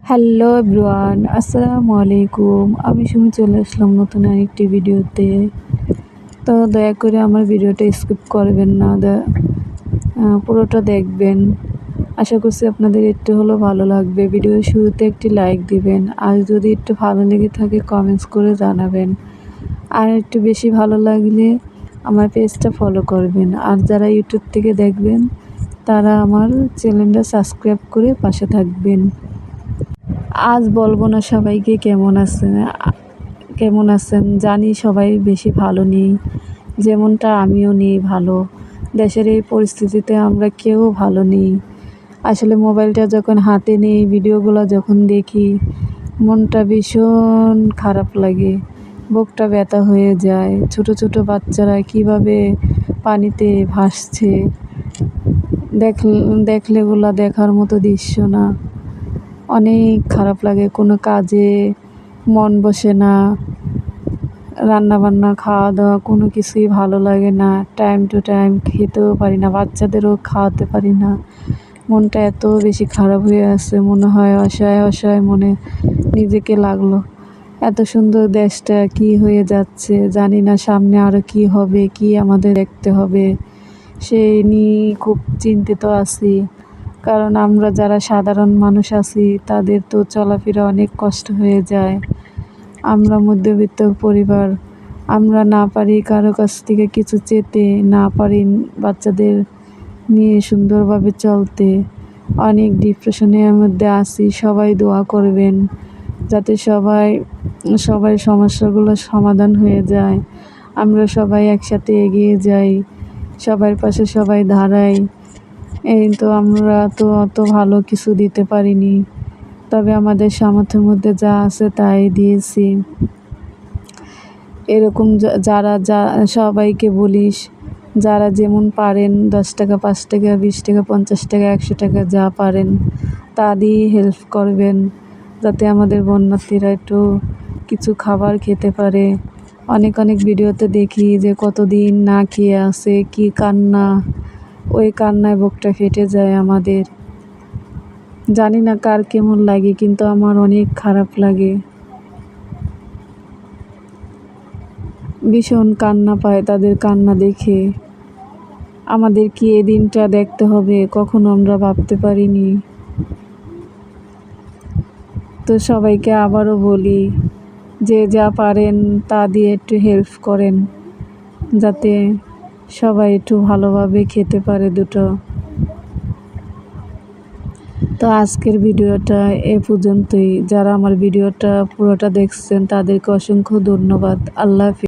Hello everyone, আসসালামু আলাইকুম। আমি সুমি চলে আসলাম নতুন আরেকটি ভিডিওতে। তো দয়া করে আমার ভিডিওটা স্কিপ করবেন না, পুরোটা দেখবেন। আশা করছি আপনাদের একটু হলেও ভালো লাগবে। ভিডিওর শুরুতে একটি লাইক দিবেন, আর যদি একটু ভালো লেগে থাকে কমেন্টস করে জানাবেন। আর একটু বেশি ভালো লাগলে আমার পেজটা ফলো করবেন। আর যারা ইউটিউব থেকে দেখবেন তারা আমার চ্যানেলটা সাবস্ক্রাইব করে পাশে থাকবেন। আজ বলবো না সবাইকে কেমন আছেন। জানি সবাই বেশি ভালো নেই, যেমনটা আমিও নেই ভালো। দেশের এই পরিস্থিতিতে আমরা কেউ ভালো নেই। আসলে মোবাইলটা যখন হাতে নেই, ভিডিওগুলো যখন দেখি, মনটা ভীষণ খারাপ লাগে, বুকটা ব্যথা হয়ে যায়। ছোট ছোট বাচ্চারা কিভাবে পানিতে ভাসছে, দেখলে ওগুলা দেখার মতো দৃশ্য না। অনেক খারাপ লাগে, কোনো কাজে মন বসে না, রান্নাবান্না খাওয়া দাওয়া কোনো কিছুই ভালো লাগে না। টাইম টু টাইম খেতেও পারি না, বাচ্চাদেরও খাওয়াতে পারি না। মনটা এত বেশি খারাপ হয়ে আছে, মনে হয় অসহায় অসহায় মনে নিজেকে লাগলো। এত সুন্দর দেশটা কি হয়ে যাচ্ছে জানি না, সামনে আরও কি হবে, কি আমাদের দেখতে হবে সেই নিয়ে খুব চিন্তিত আছি। কারণ আমরা যারা সাধারণ মানুষ আছি তাদের তো চলাফেরা অনেক কষ্ট হয়ে যায়। আমরা মধ্যবিত্ত পরিবার, আমরা না পারি কারো কাছ থেকে কিছু চেতে, না পারি বাচ্চাদের নিয়ে সুন্দরভাবে চলতে। অনেক ডিপ্রেশনের মধ্যে আছি। সবাই দোয়া করবেন যাতে সবাই সমস্যাগুলো সমাধান হয়ে যায়, আমরা সবাই একসাথে এগিয়ে যাই, সবার পাশে সবাই দাঁড়াই। এই তো আমরা তো অত ভালো কিছু দিতে পারিনি, তবে আমাদের সামর্থ্যের মধ্যে যা আছে তাই দিয়েছি। এরকম যা সবাইকে বলিস, যারা যেমন পারেন 10 টাকা, 5 টাকা, 20 টাকা, 50 টাকা, 100 টাকা যা পারেন তা দিয়ে হেল্প করবেন, যাতে আমাদের বন্যার্থীরা একটু কিছু খাবার খেতে পারে। অনেক ভিডিওতে দেখি যে কতদিন না খেয়ে আছে, কি কান্না, ওই কান্নায় বুকটা ফেটে যায় আমাদের। জানি না কার কেমন লাগে, কিন্তু আমার অনেক খারাপ লাগে, ভীষণ কান্না পায় তাদের কান্না দেখে। আমাদের কি এই দিনটা দেখতে হবে কখনো আমরা ভাবতে পারিনি। তো সবাইকে আবারও বলি যে যা পারেন তা দিয়ে একটু হেল্প করেন, যাতে সবাই একটু ভালোভাবে খেতে পারে দুটো। তো আজকের ভিডিওটা এ পর্যন্তই। যারা আমার ভিডিওটা পুরোটা দেখছেন তাদেরকে অসংখ্য ধন্যবাদ। আল্লাহ হাফেজ।